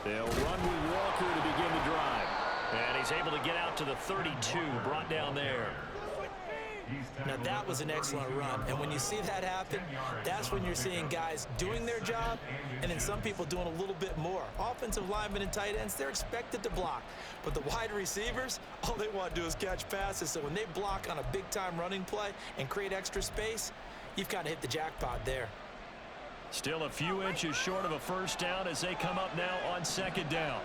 They'll run with Walker to begin the drive. And he's able to get out to the 32, brought down there. Now that was an excellent run, and when you see that happen, that's when you're seeing guys doing their job and then some people doing a little bit more. Offensive linemen and tight ends, they're expected to block, but the wide receivers, all they want to do is catch passes. So when they block on a big-time running play and create extra space, you've kind of hit the jackpot there. Still a few inches short of a first down as they come up now on second down.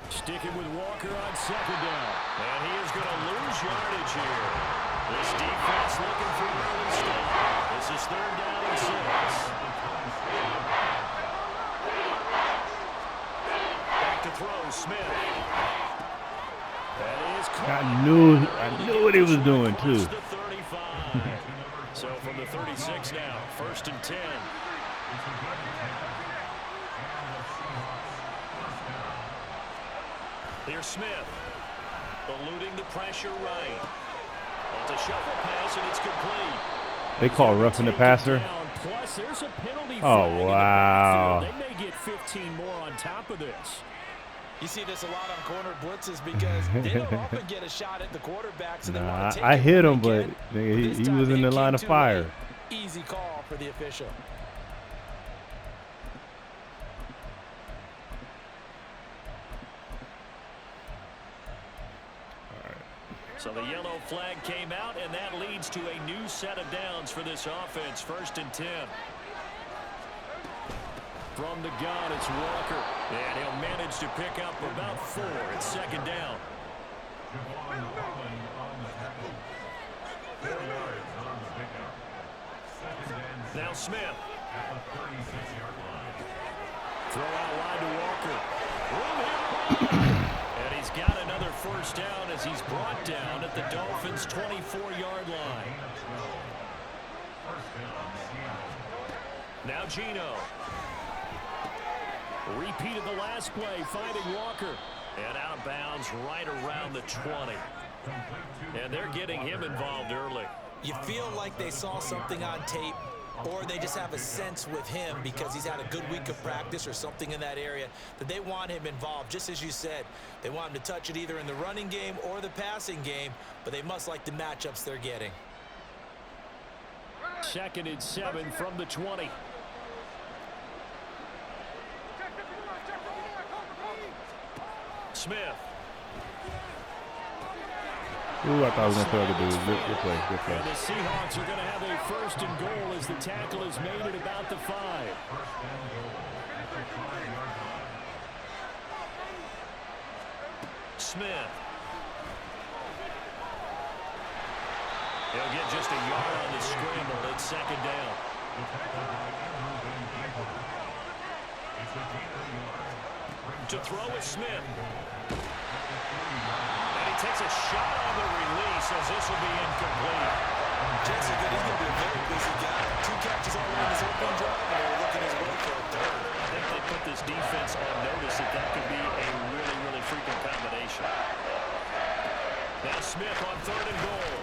Sticking with Walker on second down. And he is going to lose yardage here. This defense looking for an early start. This is third down and 6. Back to throw, Smith. That is caught. I knew what he was doing, too. The 35. So from the 36 now, first and 10. Here's Smith, eluding the pressure right. It's a shuffle pass, and it's complete. They call roughing the passer. Plus, there's a penalty. Oh, wow. They may get 15 more on top of this. You see this a lot on corner blitzes because they don't often get a shot at the quarterbacks. And they want to take I hit him, when but they can. he was in the line of fire. Easy call for the official. So the yellow flag came out, and that leads to a new set of downs for this offense. First and 10. From the gun, it's Walker. And he'll manage to pick up about 4 at second down. Now Smith. Throw out wide to Walker. And he's got another first down as he's brought down at the Dolphins' 24-yard line. Now Geno. Repeated the last play, finding Walker. And out of bounds right around the 20. And they're getting him involved early. You feel like they saw something on tape, or they just have a sense with him because he's had a good week of practice or something in that area that they want him involved. Just as you said, they want him to touch it either in the running game or the passing game, but they must like the matchups they're getting. Second and 7 from the 20. Smith. Ooh, I thought I was going to throw the dude. Good play, good play. And the Seahawks are going to have a first and goal as the tackle is made at about the 5. Smith. He'll get just a yard on the scramble at second down. To throw is Smith. And he takes a shot on the release as this will be incomplete. Jason, he's going to be a very busy guy. 2 catches all around his open drive, and they're looking his way for a third. I think they put this defense on notice that could be a really, really frequent combination. Now Smith on third and goal.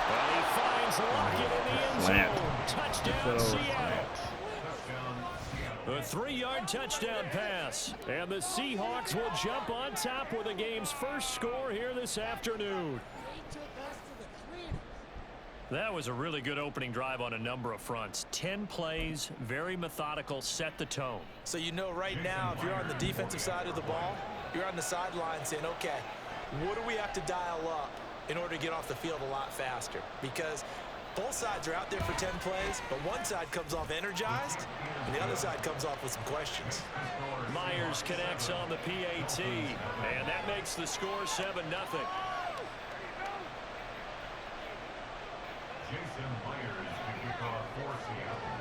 And he finds Lockett in the end zone. Touchdown, Seattle. A 3-yard touchdown pass. And the Seahawks will jump on top with the game's first score here this afternoon. That was a really good opening drive on a number of fronts. 10 plays, very methodical, set the tone. So you know right now, if you're on the defensive side of the ball, you're on the sideline saying, okay, what do we have to dial up in order to get off the field a lot faster? Because both sides are out there for 10 plays, but one side comes off energized, and the other side comes off with some questions. Myers connects on the PAT, and that makes the score 7-0. Jason Myers to kick off for Seattle.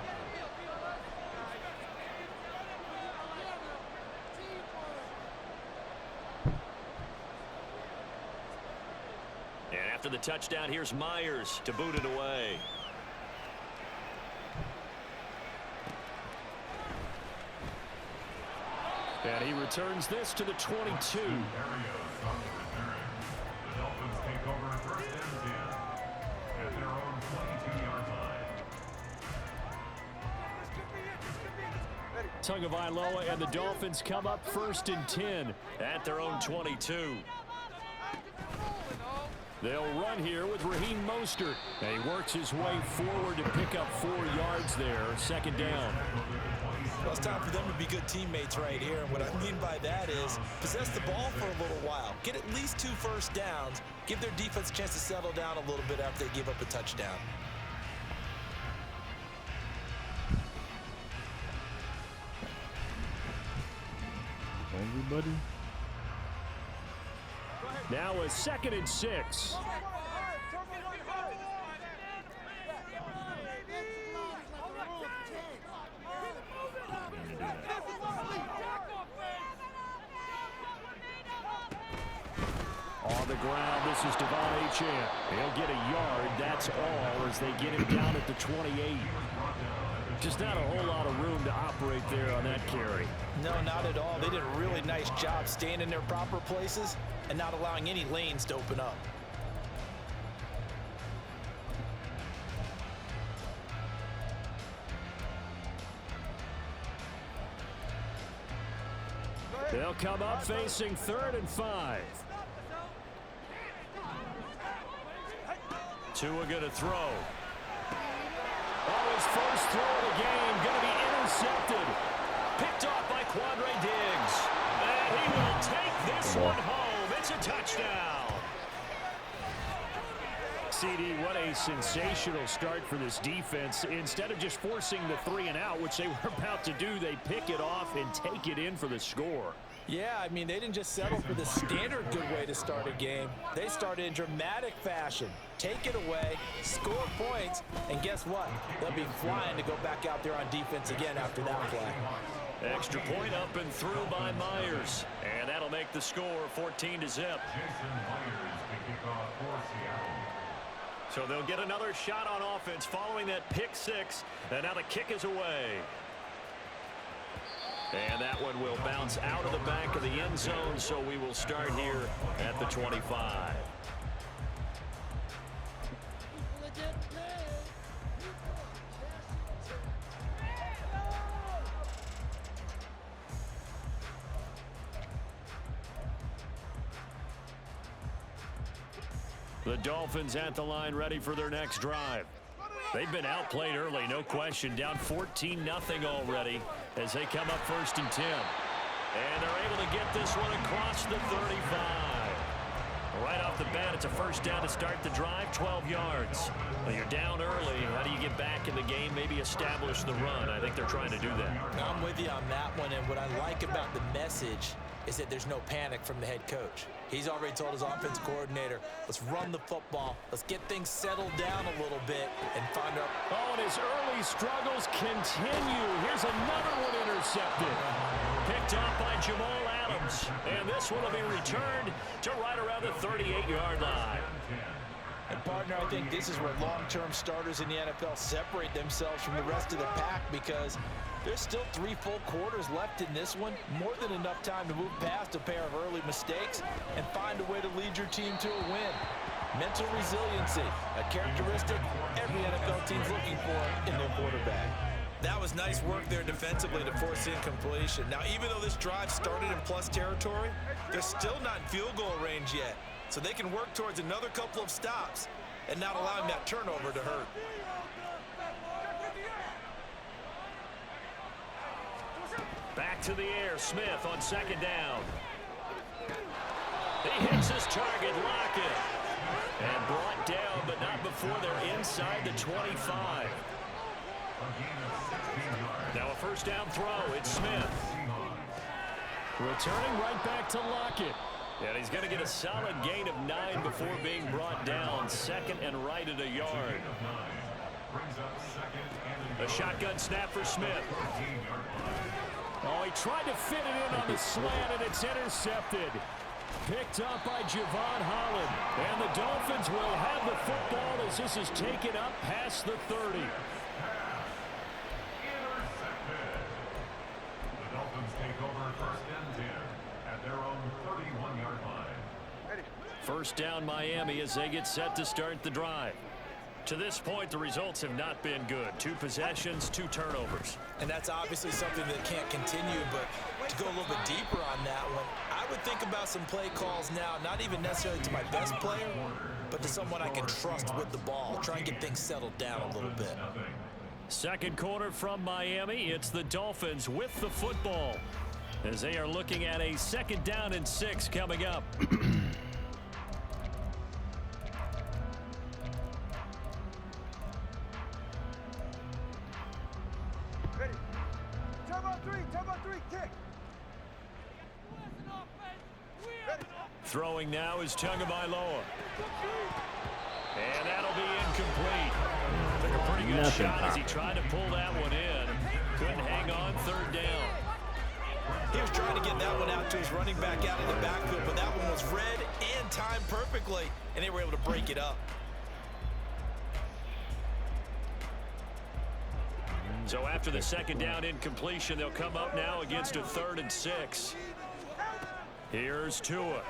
And after the touchdown, here's Myers to boot it away. And he returns this to the 22. The Dolphins take over first and 10. their own 22-yard line. Tagovailoa and the Dolphins come up 1st and 10 at their own 22. They'll run here with Raheem Mostert. And he works his way forward to pick up 4 yards there. 2nd down. Well, it's time for them to be good teammates right here. And what I mean by that is possess the ball for a little while. Get at least 2 first downs. Give their defense a chance to settle down a little bit after they give up a touchdown. Everybody. Now a 2nd and 6. On the ground, this is Devon Achane. He'll get a yard, that's all, as they get him down at the 28. Just not a whole lot of room to operate there on that carry. No, not at all. They did a really nice job staying in their proper places and not allowing any lanes to open up. They'll come up facing 3rd and 5. Tua going to throw. Oh, his first throw of the game going to be intercepted. Picked off by Quandre Diggs. And he will take this one home. It's a touchdown. CD, what a sensational start for this defense. Instead of just forcing the 3 and out, which they were about to do, they pick it off and take it in for the score. Yeah, I mean, they didn't just settle for the standard good way to start a game. They started in dramatic fashion. Take it away, score points, and guess what? They'll be flying to go back out there on defense again after that play. Extra point up and through by Myers. And that'll make the score 14-0. Jason Myers to kick off for Seattle. So they'll get another shot on offense following that pick 6. And now the kick is away. And that one will bounce out of the back of the end zone, so we will start here at the 25. The Dolphins at the line, ready for their next drive. They've been outplayed early, no question. Down 14-0 already as they come up 1st and 10. And they're able to get this one across the 35. Right off the bat, it's a first down to start the drive, 12 yards. Well, you're down early. How do you get back in the game, maybe establish the run? I think they're trying to do that. I'm with you on that one, and what I like about the message is that there's no panic from the head coach. He's already told his offensive coordinator, let's run the football, let's get things settled down a little bit and find out. Oh, and his early struggles continue. Here's another one intercepted. Picked off by Jamal Adams. And this one will be returned to right around the 38-yard line. And partner, I think this is where long-term starters in the NFL separate themselves from the rest of the pack, because there's still 3 full quarters left in this one. More than enough time to move past a pair of early mistakes and find a way to lead your team to a win. Mental resiliency, a characteristic every NFL team's looking for in their quarterback. That was nice work there defensively to force the incompletion. Now, even though this drive started in plus territory, they're still not in field goal range yet. So they can work towards another couple of stops and not allowing that turnover to hurt. Back to the air, Smith on 2nd down. He hits his target, Lockett. And brought down, but not before they're inside the 25. Now a first down throw, it's Smith. Returning right back to Lockett. And he's going to get a solid gain of 9 before being brought down. 2nd and right at a yard. A shotgun snap for Smith. Oh, he tried to fit it in on the slant, and it's intercepted. Picked up by Javon Holland. And the Dolphins will have the football as this is taken up past the 30. The Dolphins take over 1st and 10 at their own 31-yard line. First down Miami as they get set to start the drive. To this point, the results have not been good. 2 possessions, 2 turnovers. And that's obviously something that can't continue, but to go a little bit deeper on that one, I would think about some play calls now, not even necessarily to my best player, but to someone I can trust with the ball. Try and get things settled down a little bit. Second quarter from Miami. It's the Dolphins with the football as they are looking at a 2nd down and 6 coming up. Throwing now is Tagovailoa. And that'll be incomplete. Took a pretty good shot as he tried to pull that one in. Couldn't hang on 3rd down. He was trying to get that one out to his running back out of the backfield, but that one was read and timed perfectly, and they were able to break it up. So after the 2nd down incompletion, they'll come up now against a 3rd and 6. Here's Tua.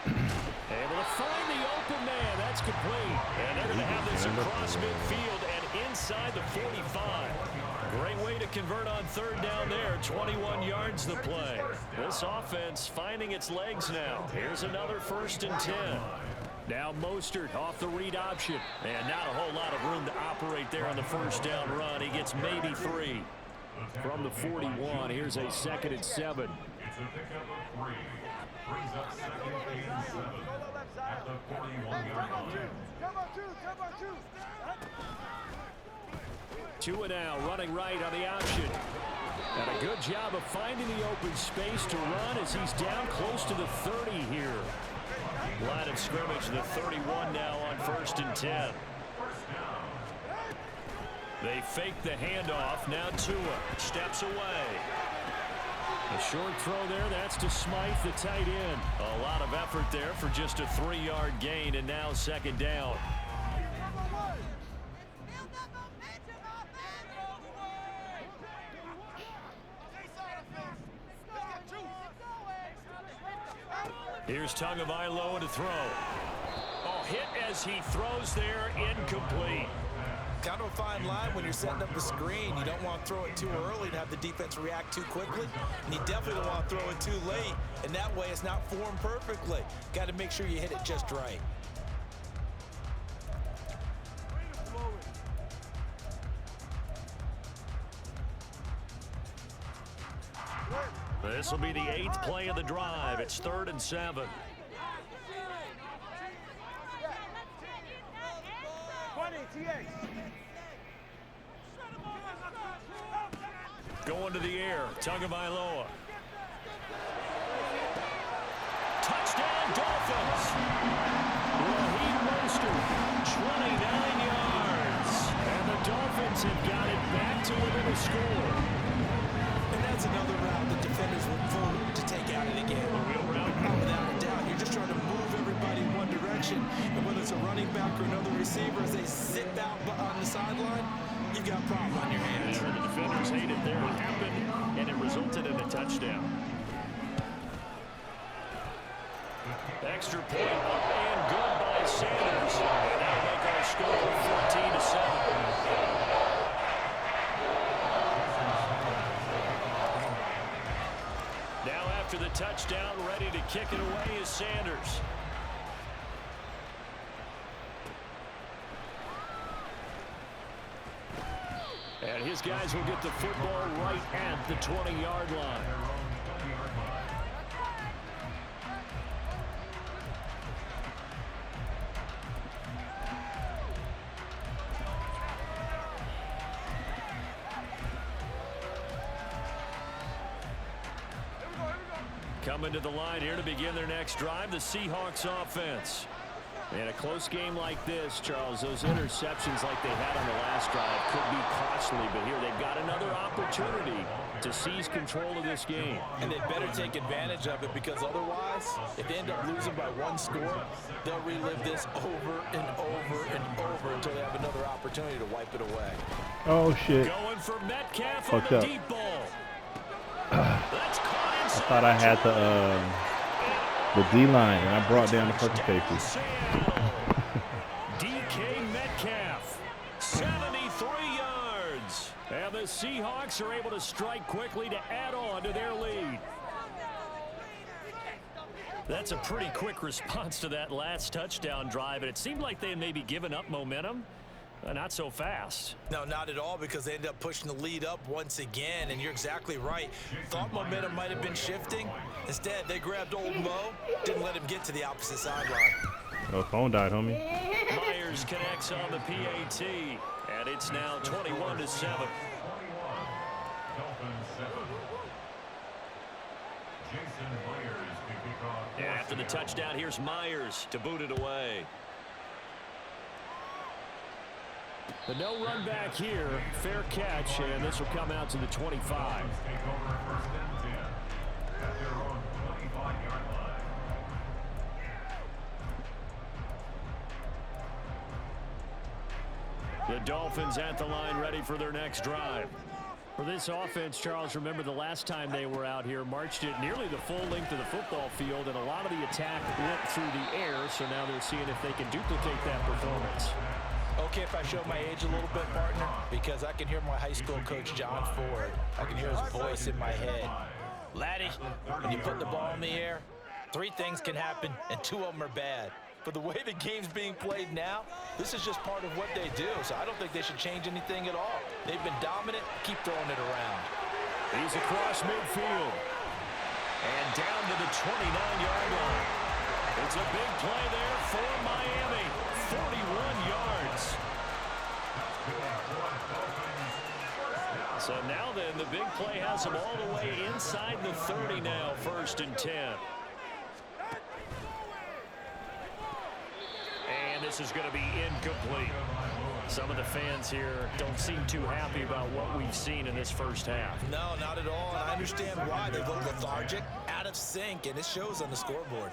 Able to find the open man. That's complete. And they're going to have this across midfield and inside the 45. Great way to convert on 3rd down there. 21 yards the play. This offense finding its legs now. Here's another 1st and 10. Now Mostert off the read option. And not a whole lot of room to operate there on the 1st down run. He gets maybe 3. From the 41, here's a 2nd and 7. It's a pickup of 3. Brings up 2nd and 7 at the 41-yard line. Tua now running right on the option. And a good job of finding the open space to run as he's down close to the 30 here. Line of scrimmage, the 31 now on 1st and 10. They fake the handoff. Now Tua steps away. A short throw there. That's to Smythe, the tight end. A lot of effort there for just a 3-yard gain, and now 2nd down. Here's Tagovailoa to throw. Oh, hit as he throws there, incomplete. Kind of a fine line when you're setting up the screen. You don't want to throw it too early and have the defense react too quickly. And you definitely don't want to throw it too late. And that way it's not formed perfectly. Got to make sure you hit it just right. This will be the 8th play of the drive. It's 3rd and 7. Going to the air, Tagovailoa. Touchdown, Dolphins! Raheem Mostert, 29 yards. And the Dolphins have got it back to within a score. And that's another route the defenders look forward to take out of the game. A real route. Without a doubt, you're just trying to move everybody in one direction. And whether it's a running back or another receiver, as they sit out on the sideline, you've got a problem on your hands. Yeah, the defenders hate it there. It happened, and it resulted in a touchdown. Extra point up and good by Sanders. And that'll make our score 14-7. Now after the touchdown, ready to kick it away is Sanders. And his guys will get the football right at the 20-yard line. Coming to the line here to begin their next drive, the Seahawks offense. In a close game like this, Charles, those interceptions like they had on the last drive could be costly, but here they've got another opportunity to seize control of this game. And they better take advantage of it, because otherwise, if they end up losing by 1 score, they'll relive this over and over and over until they have another opportunity to wipe it away. Oh, shit. Going for Metcalf Fucked on the up. deep ball. That's caught inside. I thought I had the D-line, and I brought down the fucking safety. DK DK Metcalf. 73 yards. And the Seahawks are able to strike quickly to add on to their lead. That's a pretty quick response to that last touchdown drive, and it seemed like they had maybe given up momentum. Not so fast. No, not at all, because they ended up pushing the lead up once again, and you're exactly right. Thought momentum might have been shifting. Instead, they grabbed old Mo, didn't let him get to the opposite sideline. Oh, phone died, homie. Myers connects on the PAT, and it's now 21-7. And after the touchdown, here's Myers to boot it away. The no run back here, fair catch, and this will come out to the 25. The Dolphins at the line, ready for their next drive. For this offense, Charles, remember the last time they were out here, marched it nearly the full length of the football field, and a lot of the attack went through the air, so now they're seeing if they can duplicate that performance. Okay, if I show my age a little bit, partner, because I can hear my high school coach, John Ford. I can hear his voice in my head. Laddie, when you put the ball in the air, 3 things can happen, and 2 of them are bad. But the way the game's being played now, this is just part of what they do, so I don't think they should change anything at all. They've been dominant. Keep throwing it around. He's across midfield. And down to the 29-yard line. It's a big play there for Miami. 41 yards. So now then, the big play has him all the way inside the 30 now, 1st and 10. And this is going to be incomplete. Some of the fans here don't seem too happy about what we've seen in this first half. No, not at all, and I understand why. They look lethargic, out of sync, and it shows on the scoreboard.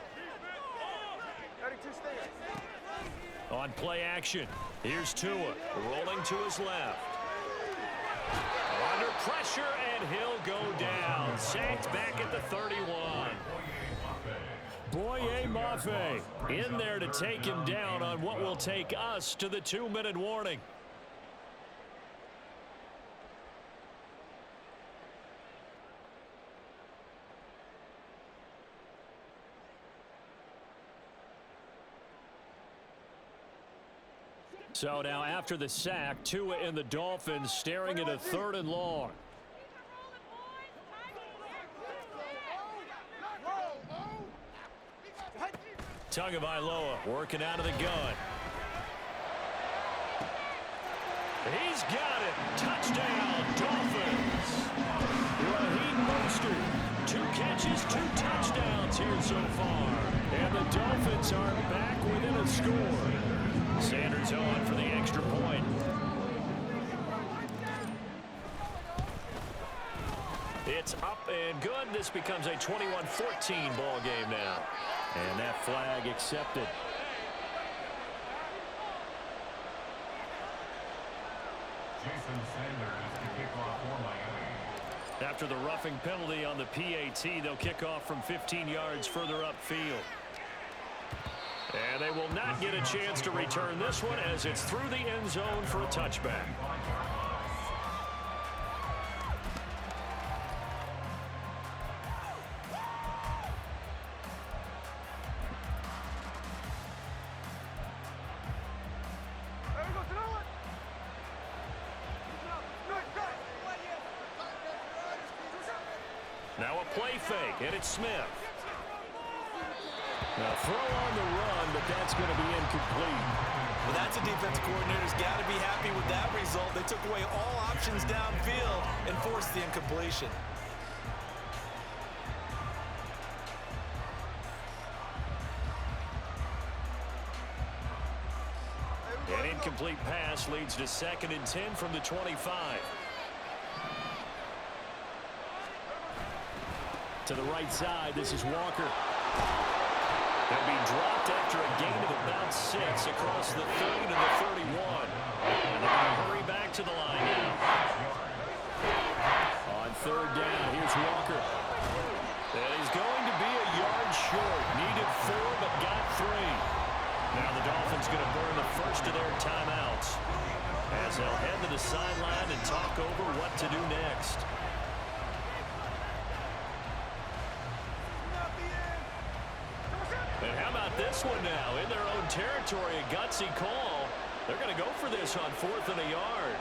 On play action, here's Tua, rolling to his left. Under pressure, and he'll go down. Sacked back at the 31. Boye Mafe in there to take him down on what will take us to the 2-minute warning. So now after the sack, Tua and the Dolphins staring at a 3rd and long. Tagovailoa working out of the gun. He's got it. Touchdown, Dolphins. Raheem Mostert, 2 catches, 2 touchdowns here so far. And the Dolphins are back within a score. Sanders on for the extra point. It's up and good. This becomes a 21-14 ball game now. And that flag accepted. Jason Sanders to kick off for Miami. After the roughing penalty on the PAT, they'll kick off from 15 yards further upfield. And they will not get a chance to return this one as it's through the end zone for a touchback. Now a play fake, and it's Smith. Now throw on the run, but that's going to be incomplete. Well, that's a defense coordinator's got to be happy with that result. They took away all options downfield and forced the incompletion. An incomplete pass leads to 2nd and 10 from the 25. To the right side, this is Walker. They'll be dropped after a gain of about 6 across the 30 to the 31. And they're going to hurry back to the line now. On 3rd down, here's Walker. And he's going to be a yard short. Needed 4, but got 3. Now the Dolphins Dolphins going to burn the first of their timeouts as they'll head to the sideline and talk over what to do next. And how about this one now? In their own territory, a gutsy call. They're going to go for this on 4th and a yard.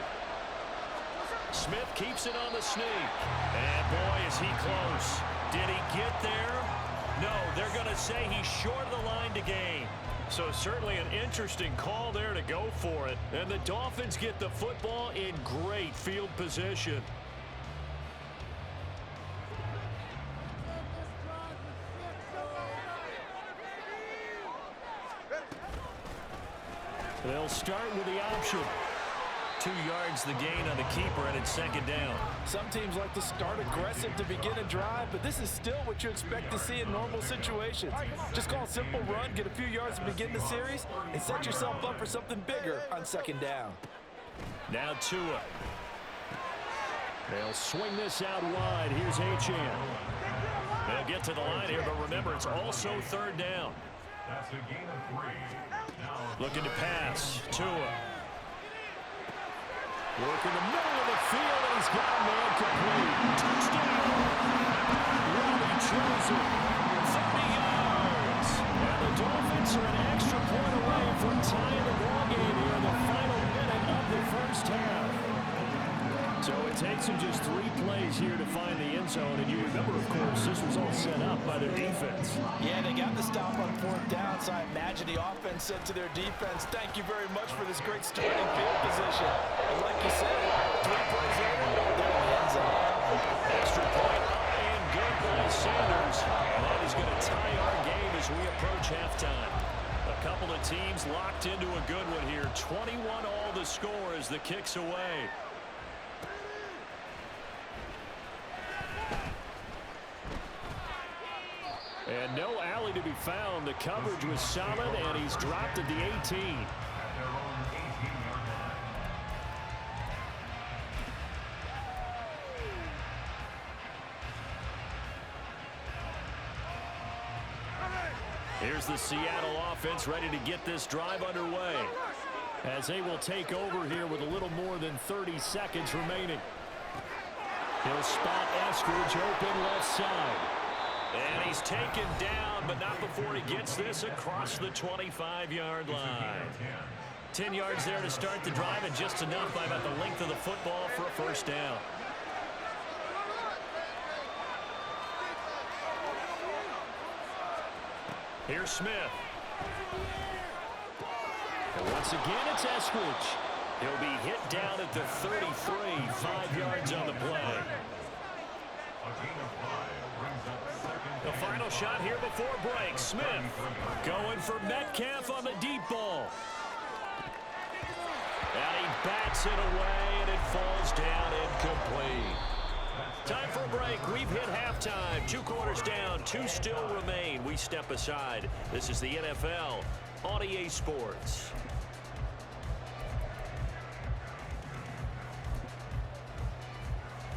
Smith keeps it on the sneak. And boy, is he close. Did he get there? No, they're going to say he's short of the line to gain. So certainly an interesting call there to go for it. And the Dolphins get the football in great field position. They'll start with the option. 2 yards the gain on the keeper, and it's 2nd down. Some teams like to start aggressive to begin a drive, but this is still what you expect to see in normal situations. Just call a simple run, get a few yards to begin the series, and set yourself up for something bigger on 2nd down. Now Tua. They'll swing this out wide. Here's Achane. They'll get to the line here, but remember, it's also 3rd down. That's a gain of 3. Looking to pass. Tua. Work in the middle of the field, and he's got a man complete. Touchdown. Really chosen. 30 yards. And the Dolphins are an extra point away from tying the ball game here in the final minute of the first half. So it takes them just 3 plays here to find the end zone. And you remember, of course, this was all set up by their defense. Yeah, they got the stop on 4th down, so I imagine the offense said to their defense, thank you very much for this great starting field position. And like you said, 3 plays later, they're in the end zone. Extra point up and good by Sanders. That is going to tie our game as we approach halftime. A couple of teams locked into a good one here. 21 all the score as the kick's away. And no alley to be found. The coverage was solid, and he's dropped at the 18. At their own 18-yard line. Here's the Seattle offense ready to get this drive underway as they will take over here with a little more than 30 seconds remaining. He'll spot Eskridge open left side. And he's taken down, but not before he gets this across the 25-yard line. 10 yards there to start the drive, and just enough by about the length of the football for a first down. Here's Smith. And once again, it's Eskridge. He'll be hit down at the 33, 5 yards on the play. The final shot here before break. Smith going for Metcalf on the deep ball. And he bats it away, and it falls down incomplete. Time for a break. We've hit halftime. 2 quarters down, 2 still remain. We step aside. This is the NFL on EA Sports.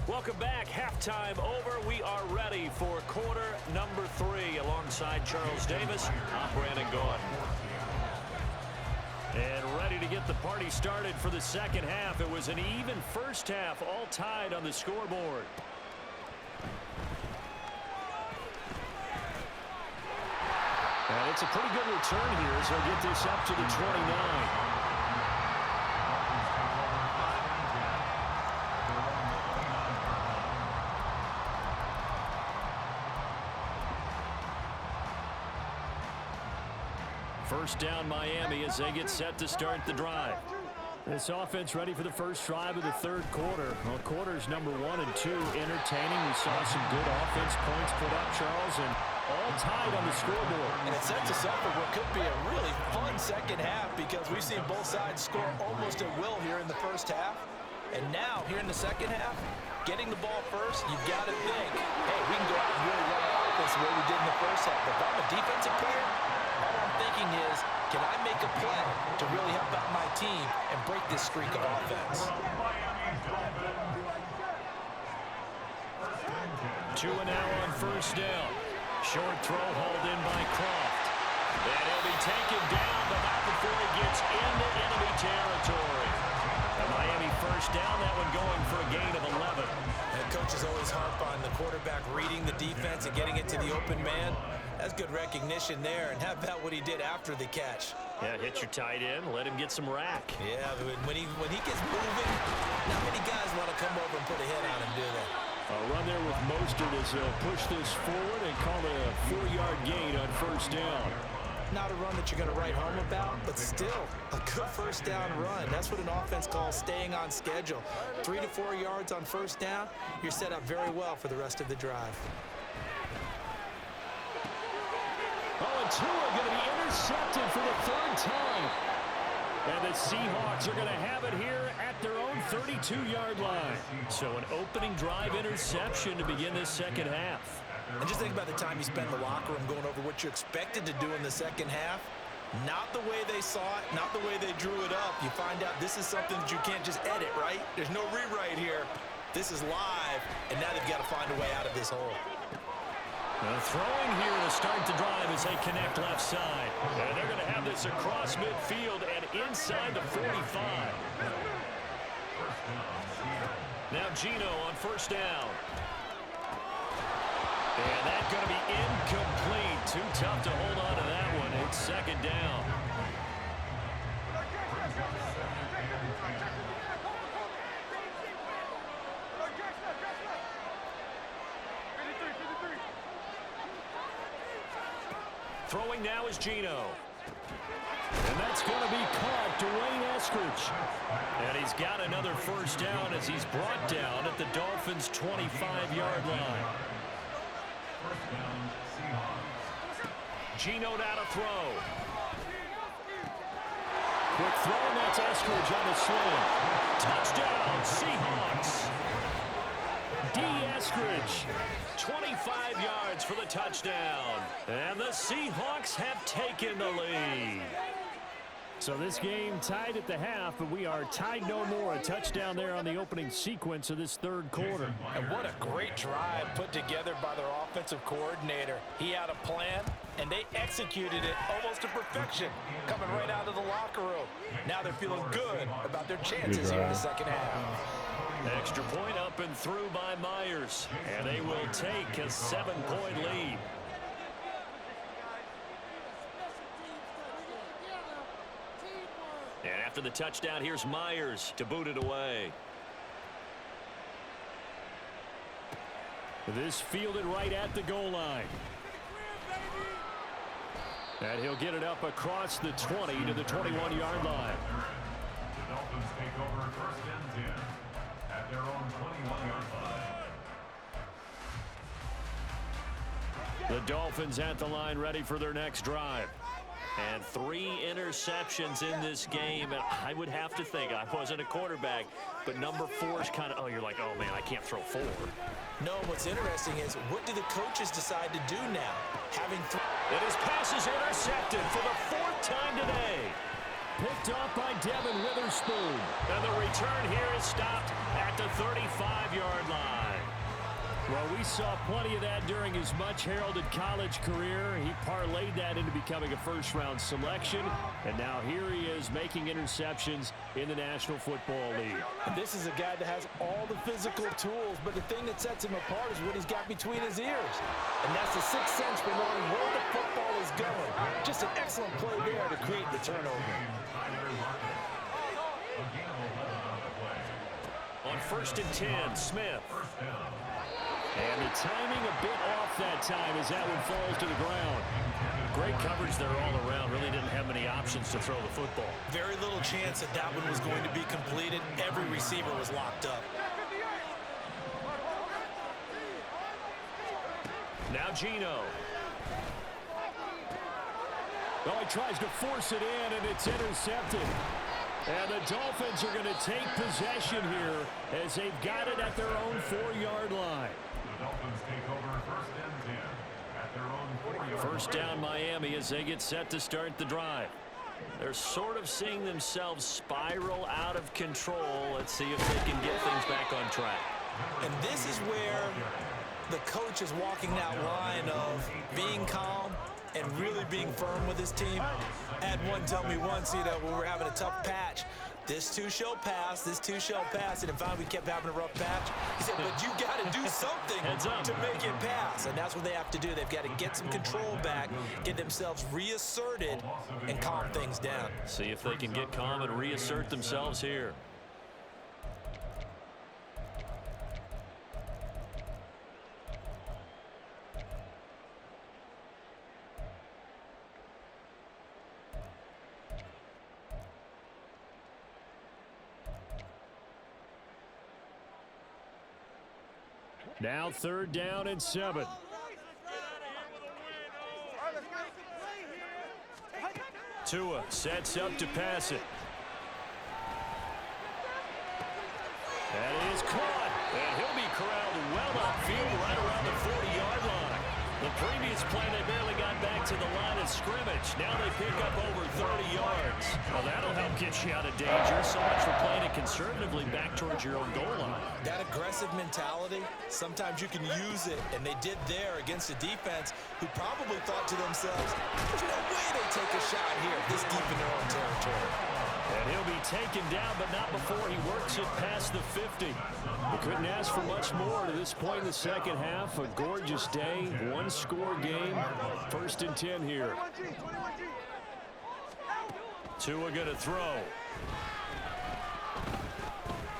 Welcome back. Halftime over. We are ready for quarter number 3 alongside Charles Davis. I'm Brandon Gaudin. And ready to get the party started for the second half. It was an even first half, all tied on the scoreboard. And it's a pretty good return here as they'll get this up to the 29. First down Miami as they get set to start the drive. This offense ready for the first drive of the 3rd quarter. Well, quarters number 1 and 2 entertaining. We saw some good offense points put up, Charles, and all tied on the scoreboard. And it sets us up for what could be a really fun second half because we've seen both sides score almost at will here in the first half. And now, here in the second half, getting the ball first, you've got to think, hey, we can go out and really run our offense the way we did in the first half. But if I'm a defensive player, all I'm thinking is, can I make a play to really help out my team and break this streak of offense? 2 and now on first down. Short throw hauled in by Croft. And he'll be taken down, but not before he chance of getting it to the open man. That's good recognition there. And how about what he did after the catch? Yeah, hit your tight end, let him get some rack. Yeah, when he gets moving, not many guys want to come over and put a hit on him, do they? A run there with Mostert as he'll push this forward and call it a 4-yard gain on first down. Not a run that you're going to write home about, but still a good first down run. That's what an offense calls staying on schedule. 3 to 4 yards on first down, you're set up very well for the rest of the drive. Oh, and Tua going to be intercepted for the third time. And the Seahawks are going to have it here at their own 32-yard line. So an opening drive interception to begin this second half. And just think about the time you spend in the locker room going over what you expected to do in the second half. Not the way they saw it, not the way they drew it up. You find out this is something that you can't just edit, right? There's no rewrite here. This is live, and now they've got to find a way out of this hole. Throwing here to start the drive as they connect left side. And they're going to have this across midfield and inside the 45. Now Geno on first down. And that's going to be incomplete. Too tough to hold on to that one. It's second down. Throwing now is Geno. And that's going to be caught. Dwayne Eskridge. And he's got another first down as he's brought down at the Dolphins' 25-yard line. Geno now to throw. Quick throw, and that's Eskridge on the sling. Touchdown, Seahawks. D. Eskridge, 25 yards for the touchdown. And the Seahawks have taken the lead. So this game tied at the half, but we are tied no more. A touchdown there on the opening sequence of this third quarter. And what a great drive put together by their offensive coordinator. He had a plan, and they executed it almost to perfection, coming right out of the locker room. Now they're feeling good about their chances here in the second half. Extra point up and through by Myers, and they will take a 7-point lead. And after the touchdown, here's Myers to boot it away. This fielded right at the goal line. And he'll get it up across the 20 to the 21-yard line. The Dolphins take over first and 10 at their own 21-yard line. The Dolphins at the line, ready for their next drive. And 3 interceptions in this game. And I would have to think, I wasn't a quarterback, but number 4 is kind of, oh, you're like, oh, man, I can't throw 4. No, what's interesting is, what do the coaches decide to do now? And his pass is intercepted for the 4th time today. Picked off by Devin Witherspoon. And the return here is stopped at the 35-yard line. Well, we saw plenty of that during his much-heralded college career. He parlayed that into becoming a first-round selection. And now here he is making interceptions in the National Football League. This is a guy that has all the physical tools, but the thing that sets him apart is what he's got between his ears. And that's the sixth sense for knowing where the football is going. Just an excellent play there to create the turnover. On 1st and 10, Smith. And the timing a bit off that time as that one falls to the ground. Great coverage there all around. Really didn't have many options to throw the football. Very little chance that that one was going to be completed. Every receiver was locked up. Now Geno. Well, he tries to force it in, and it's intercepted. And the Dolphins are going to take possession here as they've got it at their own 4-yard line. The Dolphins take over first and 10 at their own 4-yard line. First down Miami as they get set to start the drive. They're sort of seeing themselves spiral out of control. Let's see if they can get things back on track. And this is where the coach is walking that line of being calm and really being firm with his team. I had one tell me once, when we were having a tough patch, This too shall pass. This too shall pass. And if finally we kept having a rough patch, he said, but you got to do something to make it pass. And that's what they have to do. They've got to get some control back, get themselves reasserted, and calm things down. See if they can get calm and reassert themselves here. Now 3rd down and 7. Tua sets up to pass it. That is caught. And he'll be corralled well upfield right around the 40-yard line. The previous play, they barely got back to the line of scrimmage. Now they pick up over 30 yards. Well, that'll help get you out of danger. So much for playing it conservatively back towards your own goal line. That aggressive mentality, sometimes you can use it, and they did there against a defense who probably thought to themselves, there's no way they take a shot here this deep in their own territory. And he'll be taken down, but not before he works it past the 50. We couldn't ask for much more to this point in the second half. A gorgeous day, one-score game. 1st and 10 here. Tua going to throw.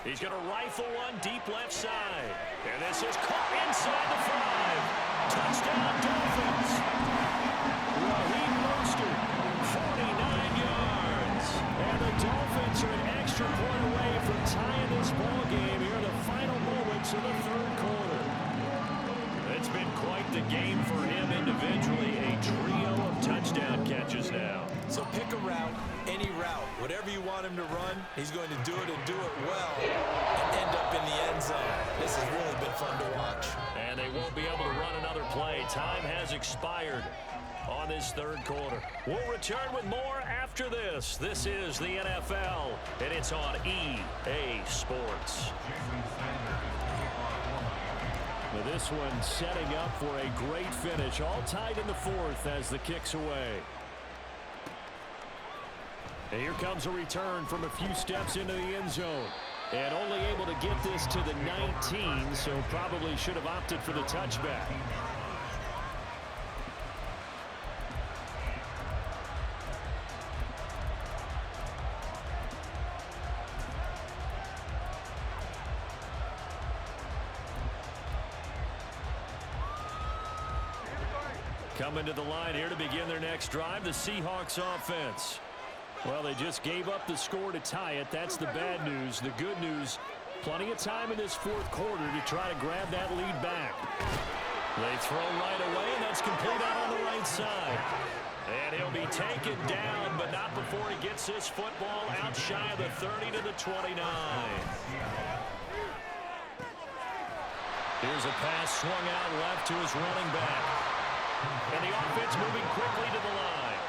He's going to rifle one deep left side. And this is caught inside the 5. Touchdown, Dolphins. Raheem Mostert, 49 yards. And the Dolphins are an extra point away from tying this ball game here in the final moments of the 3rd quarter. It's been quite the game for him individually. A trio of touchdown catches now. So pick a route, any route. Whatever you want him to run, he's going to do it and do it well and end up in the end zone. This has really been fun to watch. And they won't be able to run another play. Time has expired on this 3rd quarter. We'll return with more after this. This is the NFL, and it's on EA Sports. Now this one setting up for a great finish. All tied in the 4th as the kick's away. And here comes a return from a few steps into the end zone. And only able to get this to the 19, so probably should have opted for the touchback. Coming to the line here to begin their next drive, the Seahawks offense. Well, they just gave up the score to tie it. That's the bad news. The good news, plenty of time in this 4th quarter to try to grab that lead back. They throw right away, and that's complete out on the right side. And he'll be taken down, but not before he gets this football out shy of the 30 to the 29. Here's a pass swung out left to his running back. And the offense moving quickly to the line.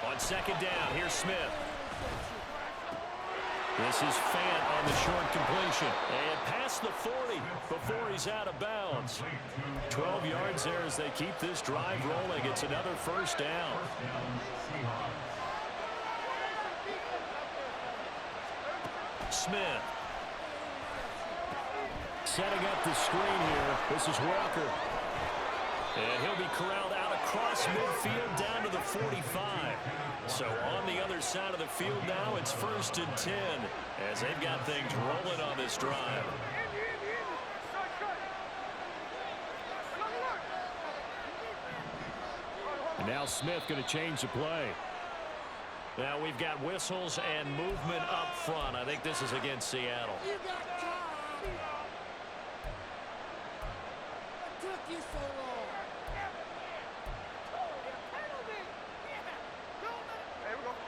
On 2nd down, here's Smith. This is Fant on the short completion. And past the 40 before he's out of bounds. 12 yards there as they keep this drive rolling. It's another 1st down. Smith. Setting up the screen here. This is Walker. And he'll be corralled out across midfield down to the 45. So on the other side of the field now, it's 1st and 10 as they've got things rolling on this drive. And now Smith going to change the play. Now we've got whistles and movement up front. I think this is against Seattle.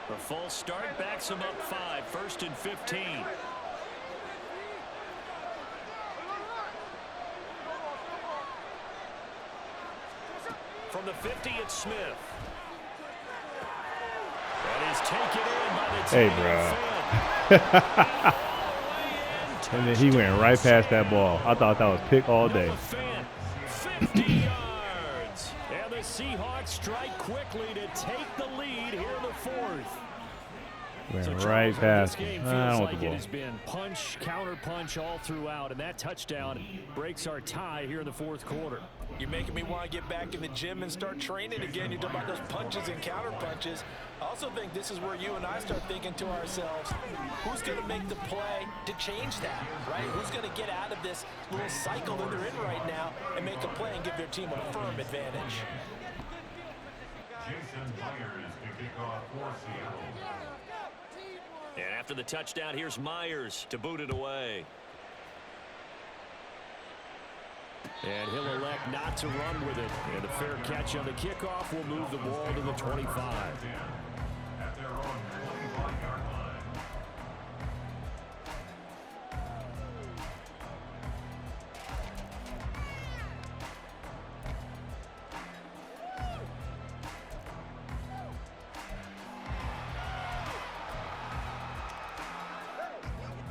The false start backs him up 5. 1st and 15. From the 50, it's Smith. That is taken in by the Hey, bro. And then he went right past that ball. I thought that was pick all day. 50 yards. Seahawks strike quickly to take the lead here in the fourth. Went right past This game him. I feels don't want like the it ball. has been punch, counter punch all throughout, and that touchdown breaks our tie here in the fourth quarter. You're making me want to get back in the gym and start training again. You talk about those punches and counter punches. I also think this is where you and I start thinking to ourselves, who's going to make the play to change that, right? Who's going to get out of this little cycle that they're in right now and make a play and give their team a firm advantage? Jason Myers to kick off for Seattle. And after the touchdown, here's Myers to boot it away. And he'll elect not to run with it. And a fair catch on the kickoff will move the ball to the 25. At their own 25-yard line.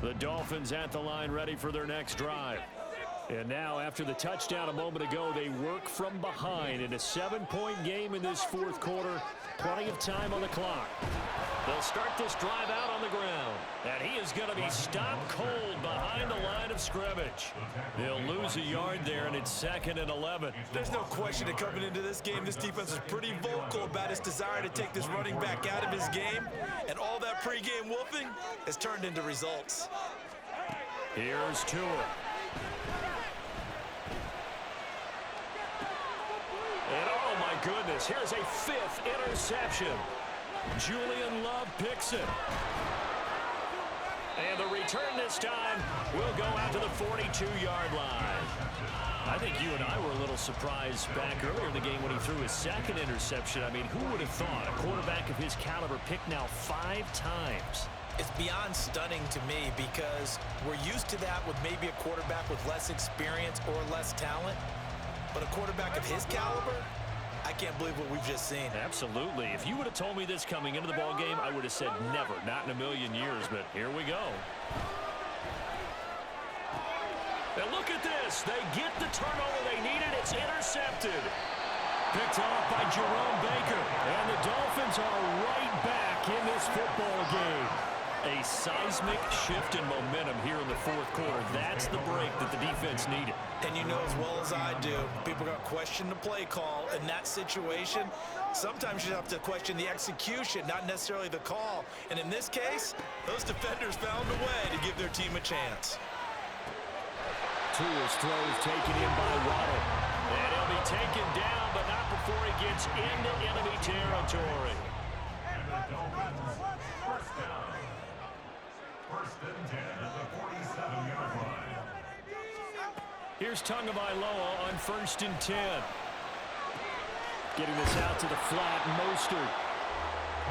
The Dolphins at the line ready for their next drive. And now, after the touchdown a moment ago, they work from behind in a 7-point game in this fourth quarter. Plenty of time on the clock. They'll start this drive out on the ground. And he is going to be stopped cold behind the line of scrimmage. They'll lose a yard there, and it's 2nd and 11. There's no question that coming into this game, this defense is pretty vocal about its desire to take this running back out of his game. And all that pregame wolfing has turned into results. Here's Tua. And oh my goodness, here's a 5th interception. Julian Love picks it. And the return this time will go out to the 42-yard line. I think you and I were a little surprised back earlier in the game when he threw his 2nd interception. I mean, who would have thought a quarterback of his caliber picked now 5 times? It's beyond stunning to me because we're used to that with maybe a quarterback with less experience or less talent. But a quarterback of his caliber, I can't believe what we've just seen. Absolutely. If you would have told me this coming into the ball game, I would have said never, not in a million years, but here we go. And look at this. They get the turnover they needed. It's intercepted. Picked off by Jerome Baker. And the Dolphins are right back in this football game. A seismic shift in momentum here in the fourth quarter. That's the break that the defense needed. And you know as well as I do, people are going to question the play call. In that situation, sometimes you have to question the execution, not necessarily the call. And in this case, those defenders found a way to give their team a chance. Tua's throws taken in by Waddle. And he'll be taken down, but not before he gets into enemy territory. And the Dolphins, first down. 1st and 10 at the 47-yard line. Here's Tagovailoa on 1st and 10. Getting this out to the flat, Mostert.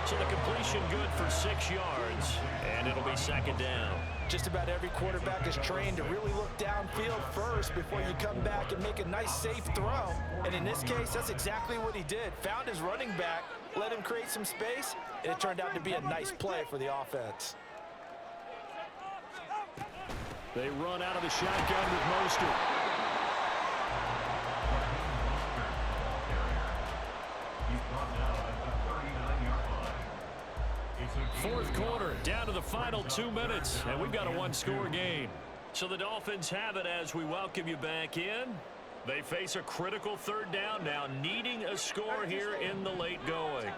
So the completion good for 6 yards, and it'll be 2nd down. Just about every quarterback is trained to really look downfield first before you come back and make a nice, safe throw. And in this case, that's exactly what he did. Found his running back, let him create some space, and it turned out to be a nice play for the offense. They run out of the shotgun with Mostert. He's brought down at the 39-yard line. It's a Fourth quarter, down to the final 2 minutes, and we've got a one-score game. So the Dolphins have it as we welcome you back in. They face a critical 3rd down now, needing a score here in the late going.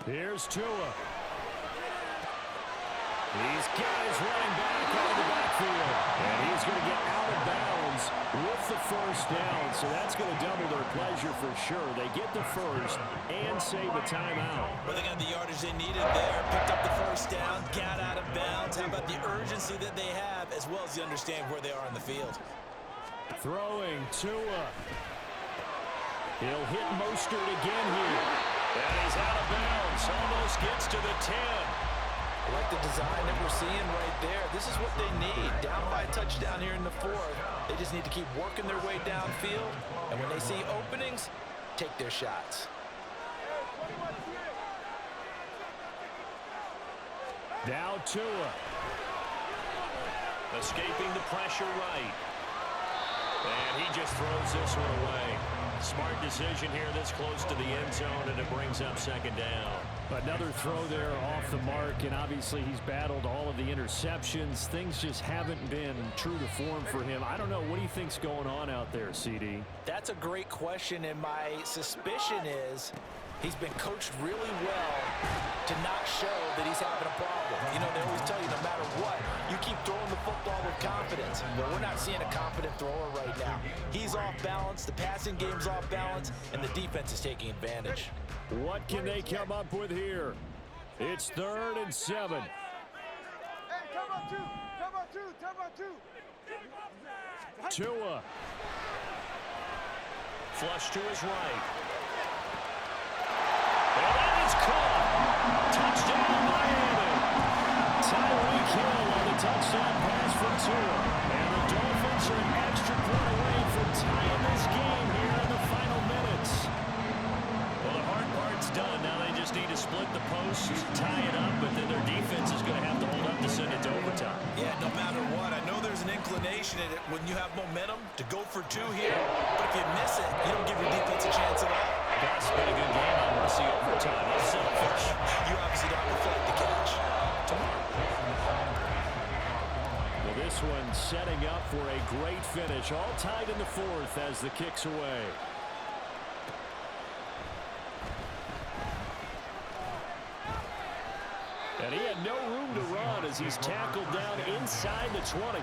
Here's Tua. These guys running back out of the backfield. And he's going to get out of bounds with the 1st down. So that's going to double their pleasure for sure. They get the 1st and save a timeout. Well, they got the yardage they needed there, picked up the 1st down, got out of bounds. How about the urgency that they have, as well as the understand where they are on the field. Throwing Tua. He'll hit Mostert again here. And he's out of bounds. Almost gets to the 10. I like the design that we're seeing right there. This is what they need. Down by a touchdown here in the 4th. They just need to keep working their way downfield. And when they see openings, take their shots. Now Tua. Escaping the pressure right. And he just throws this one away. Smart decision here this close to the end zone, and it brings up second down. Another throw there off the mark, and obviously he's battled all of the interceptions. Things just haven't been true to form for him. I don't know. What do you think's going on out there, CD? That's a great question, and my suspicion is he's been coached really well to not show that he's having a problem. You know, they always tell you no matter what, you keep throwing the football with confidence. But we're not seeing a confident thrower right now. He's off balance, the passing game's off balance, and the defense is taking advantage. What can they come up with here? It's 3rd and 7. Hey, come on, two. Tua. Flush to his right. And that is caught. Touchdown, Miami. Tyreek Hill on the touchdown pass from Tua. And the Dolphins are an extra point away from tying this game here in the final minutes. Well, the hard part's done. Now they just need to split the posts, tie it up, but then their defense is going to have to hold up to send it to overtime. Yeah, no matter what, I know there's an inclination in it when you have momentum to go for 2 here, but if you miss it, you don't give your defense a chance at all. That's been a good game. I want to see overtime. That's selfish. You obviously don't reflect the catch. Well, this one setting up for a great finish. All tied in the 4th as the kick's away. And he had no room to run as he's tackled down inside the 20.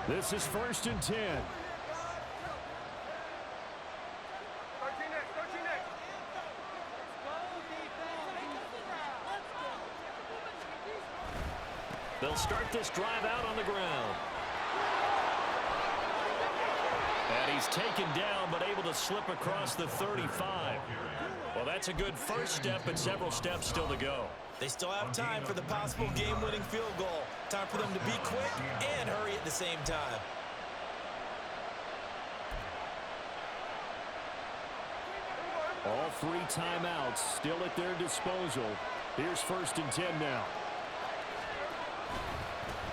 This is 1st and 10. They'll start this drive out on the ground. And he's taken down, but able to slip across the 35. Well, that's a good first step, but several steps still to go. They still have time for the possible game-winning field goal. Time for them to be quick and hurry at the same time. All 3 timeouts still at their disposal. Here's 1st and 10 now.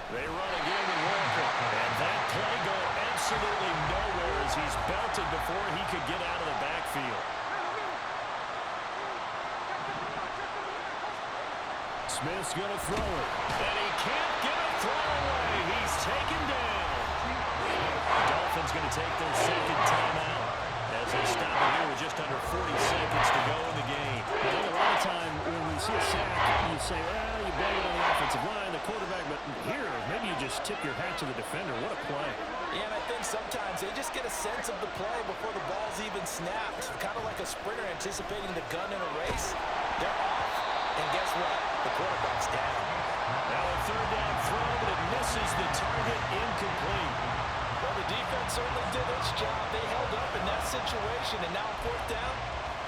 They run again with Walker. And that play going absolutely nowhere as he's belted before he could get out of the backfield. Smith's going to throw it. And he can't get a throw away. He's taken down. The Dolphins going to take their 2nd timeout as they stop it here with just under 40 seconds to go in the game. I think a lot of time when we see a sack, you say, well, you blame it on the offensive line, the quarterback, but here, maybe you just tip your hat to the defender. What a play. Yeah, and I think sometimes they just get a sense of the play before the ball's even snapped. Kind of like a sprinter anticipating the gun in a race. They're off. And guess what? The quarterback's down. Now a 3rd down throw, but it misses the target, incomplete. Well, the defense certainly did its job. They held up in that situation, and now 4th down,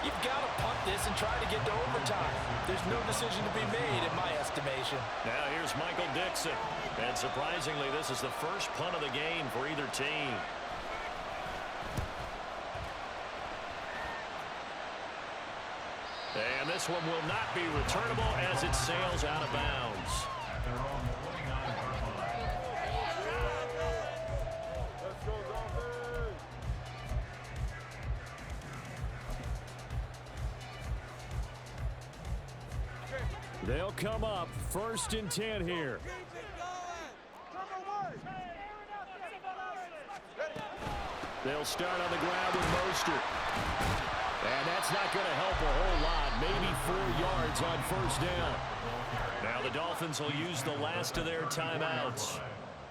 you've got to punt this and try to get to overtime. There's no decision to be made in my estimation. Now here's Michael Dixon. And surprisingly, this is the first punt of the game for either team. And this one will not be returnable as it sails out of bounds. They'll come up 1st and 10 here. They'll start on the ground with Mostert. And that's not going to help a whole lot. Maybe 4 yards on 1st down. Now the Dolphins will use the last of their timeouts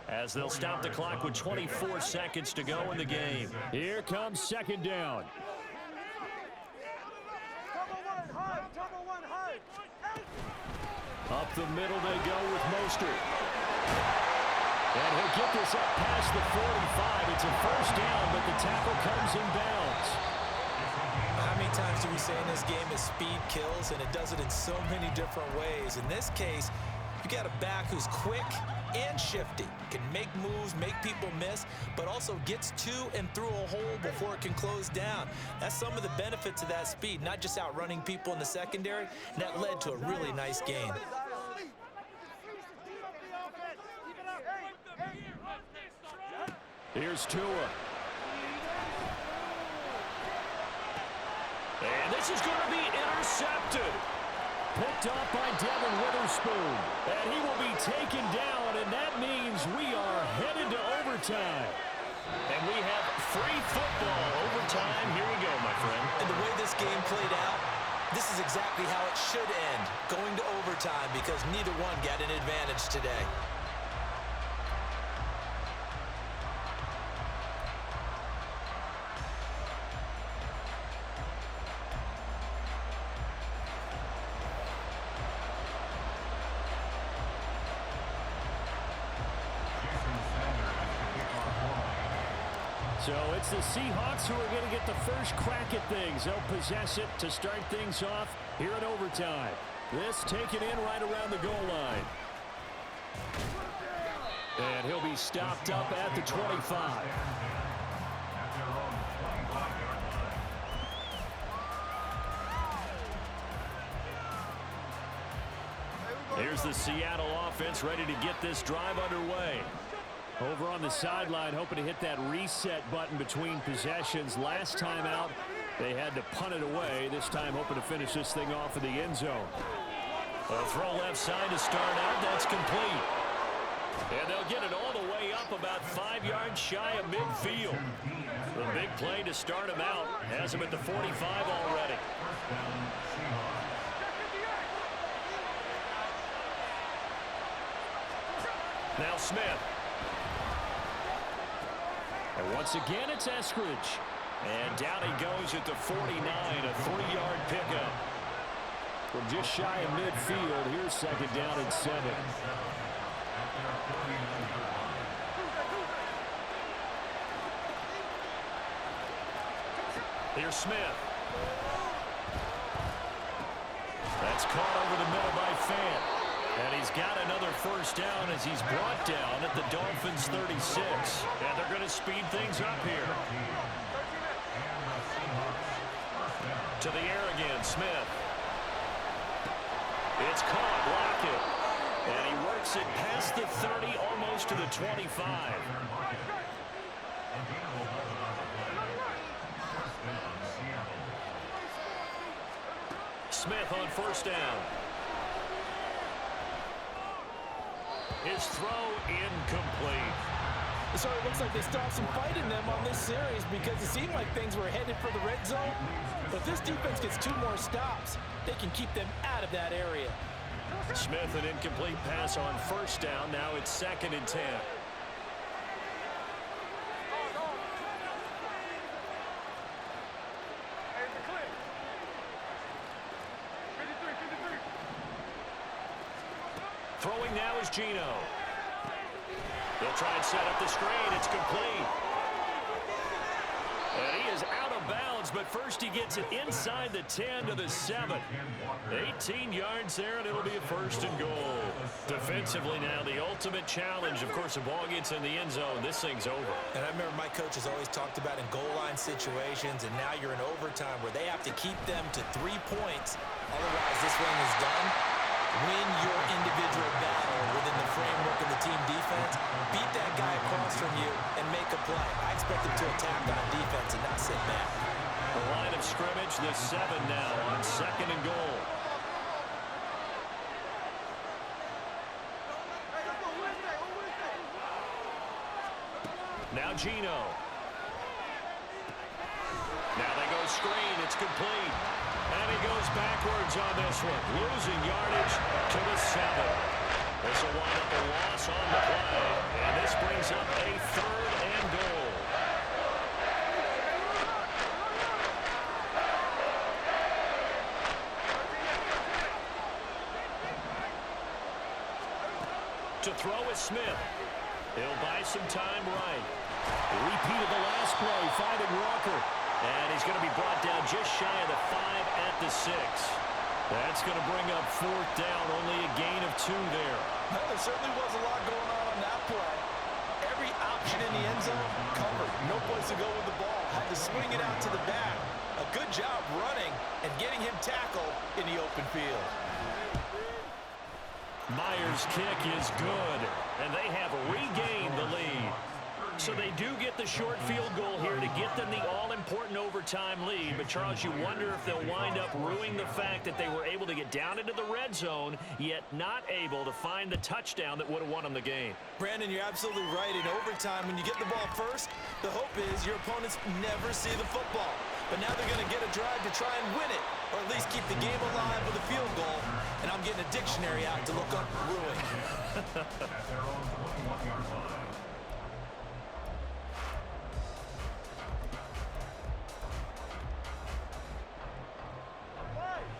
as they'll stop the clock with 24 seconds to go in the game. Here comes 2nd down. Up the middle they go with Mostert. And he'll get this up past the 45. It's a 1st down, but the tackle comes in bounds. How many times do we say in this game is speed kills, and it does it in so many different ways. In this case, You got a back who's quick and shifty, can make moves, make people miss, but also gets to and through a hole before it can close down. That's some of the benefits of that speed, not just outrunning people in the secondary, and that led to a really nice game. Here's Tua. And this is going to be intercepted. Picked off by Devin Witherspoon. And he will be taken down, and that means we are headed to overtime. And we have free football overtime. Here we go, my friend. And the way this game played out, this is exactly how it should end, going to overtime, because neither one got an advantage today. So it's the Seahawks who are going to get the first crack at things. They'll possess it to start things off here in overtime. This taken in right around the goal line. And he'll be stopped up at the 25. Here's the Seattle offense ready to get this drive underway. Over on the sideline, hoping to hit that reset button between possessions. Last time out, they had to punt it away. This time, hoping to finish this thing off in the end zone. A throw left side to start out. That's complete. And they'll get it all the way up about 5 yards shy of midfield. The big play to start him out has him at the 45 already. Now Smith. And once again, it's Eskridge. And down he goes at the 49, a 3-yard pickup. From just shy of midfield, here's second down and 7. Here's Smith. That's caught over the middle by Fant. And he's got another first down as he's brought down at the Dolphins' 36. And they're going to speed things up here. To the air again, Smith. It's caught, Lockett. And he works it past the 30, almost to the 25. Smith on first down. His throw incomplete. So it looks like they stopped some fight in them on this series because it seemed like things were headed for the red zone. But if this defense gets 2 more stops, they can keep them out of that area. Smith, an incomplete pass on first down. Now it's 2nd and 10. Throwing now is Geno. They'll try and set up the screen. It's complete. And he is out of bounds, but first he gets it inside the 10 to the 7. 18 yards there, and it'll be a 1st and goal. Defensively now, the ultimate challenge. Of course, the ball gets in the end zone. This thing's over. And I remember my coaches always talked about in goal line situations, and now you're in overtime where they have to keep them to 3 points. Otherwise, this one is done. Win your individual battle within the framework of the team defense. Beat that guy across from you and make a play. I expect them to attack on defense and not sit back. The line of scrimmage, the 7 now on 2nd and goal. Now Geno. Now they go screen. It's complete. And he goes backwards on this one. Losing yardage to the 7. This will wind up a loss on the play. And this brings up a 3rd and goal. To throw is Smith. He'll buy some time right. Repeat of the last play, finding Walker. And he's going to be brought down just shy of the 5 at the 6. That's going to bring up 4th down, only a gain of 2 there. Well, there certainly was a lot going on that play. Every option in the end zone covered. No place to go with the ball. Had to swing it out to the back. A good job running and getting him tackled in the open field. Myers' kick is good, and they have regained the lead. So they do get the short field goal here to get them the all-important overtime lead. But, Charles, you wonder if they'll wind up ruining the fact that they were able to get down into the red zone, yet not able to find the touchdown that would have won them the game. Brandon, you're absolutely right. In overtime, when you get the ball first, the hope is your opponents never see the football. But now they're going to get a drive to try and win it, or at least keep the game alive with a field goal. And I'm getting a dictionary out to look up ruin. At their own 21-yard line.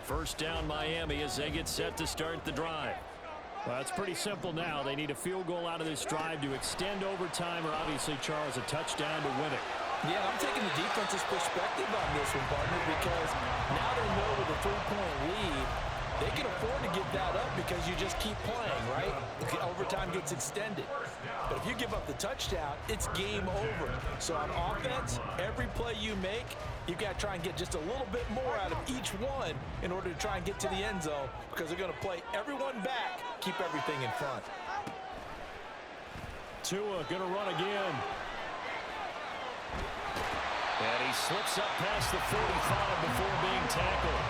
First down Miami as they get set to start the drive. Well, it's pretty simple now. They need a field goal out of this drive to extend overtime, or obviously, Charles, a touchdown to win it. Yeah, I'm taking the defense's perspective on this one, partner, because now they know with a 3-point lead, they can afford to give that up because you just keep playing, right? Overtime gets extended. But if you give up the touchdown, it's game over. So on offense, every play you make, you've got to try and get just a little bit more out of each one in order to try and get to the end zone, because they're going to play everyone back, keep everything in front. Tua going to run again. And he slips up past the 45 before being tackled.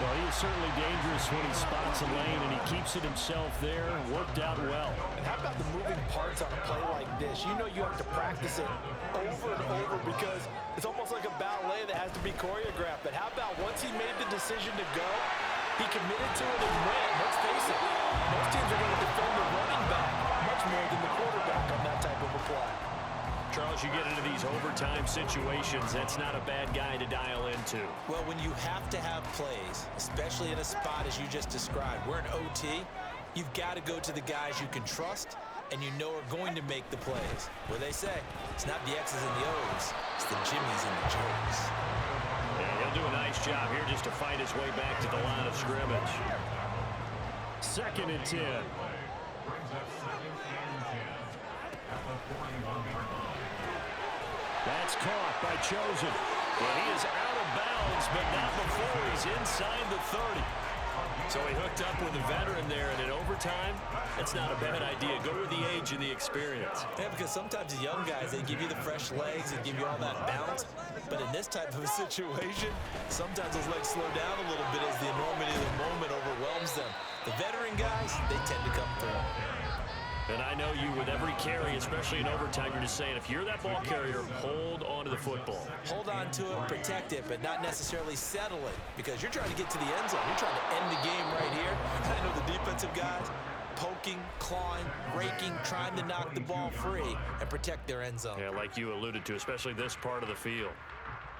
Well, he is certainly dangerous when he spots a lane, and he keeps it himself there and worked out well. And how about the moving parts on a play like this? You know you have to practice it over and over because it's almost like a ballet that has to be choreographed. But how about once he made the decision to go, he committed to it and went. Let's face it, most teams are going to defend the running back much more than the quarterback on that type of a play. Charles, you get into these overtime situations, that's not a bad guy to dial into. Well, when you have to have plays, especially in a spot as you just described, we're in OT, you've got to go to the guys you can trust and you know are going to make the plays. What do they say? It's not the X's and the O's, it's the Jimmies and the Joes. Yeah, he'll do a nice job here just to fight his way back to the line of scrimmage. 2nd and 10. Brings up 2nd and 10 at the 41-yard line. That's caught by Chosen. Well, he is out of bounds, but not before he's inside the 30. So he hooked up with a veteran there, and in overtime, that's not a bad idea. Go with the age and the experience. Yeah, because sometimes the young guys, they give you the fresh legs and give you all that bounce. But in this type of a situation, sometimes those legs slow down a little bit as the enormity of the moment overwhelms them. The veteran guys, they tend to come through. And I know you, with every carry, especially in overtime, you're just saying, if you're that ball carrier, hold on to the football. Hold on to it, protect it, but not necessarily settle it, because you're trying to get to the end zone. You're trying to end the game right here. I know the defensive guys poking, clawing, raking, trying to knock the ball free and protect their end zone. Yeah, like you alluded to, especially this part of the field.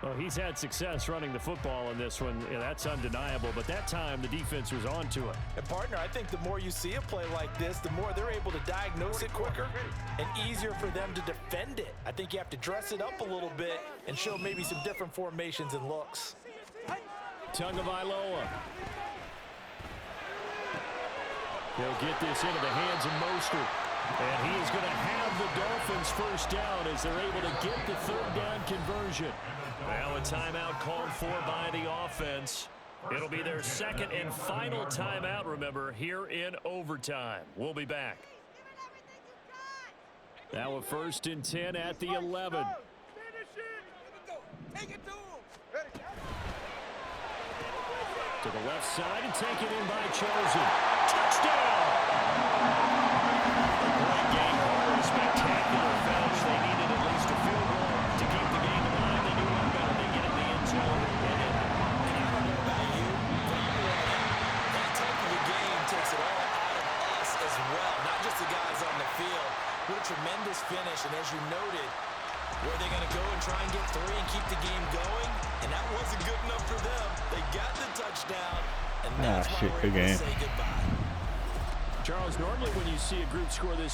Well, he's had success running the football in this one. Yeah, that's undeniable. But that time, the defense was on to it. And, partner, I think the more you see a play like this, the more they're able to diagnose it quicker and easier for them to defend it. I think you have to dress it up a little bit and show maybe some different formations and looks. Tagovailoa. He'll get this into the hands of Mostert. And he is going to have the Dolphins first down as they're able to get the 3rd down conversion. Well, a timeout called for by the offense. It'll be their 2nd and final timeout, remember, here in overtime. We'll be back. Now a 1st and 10 at the 11. To the left side and taken in by Chosen. Touchdown! Great game. Spectacular finish. They needed at least a field goal to keep the game alive. They knew it better than get in the end zone. And I don't know about you, but that type of a game takes it all out of us as well, not just the guys on the field. What a tremendous finish, and as you noted, where they're going to go and try and get 3 and keep the game going, and that wasn't good enough for them. They got the touchdown, and that's why we're able to say goodbye. Charles, normally when you see a group score this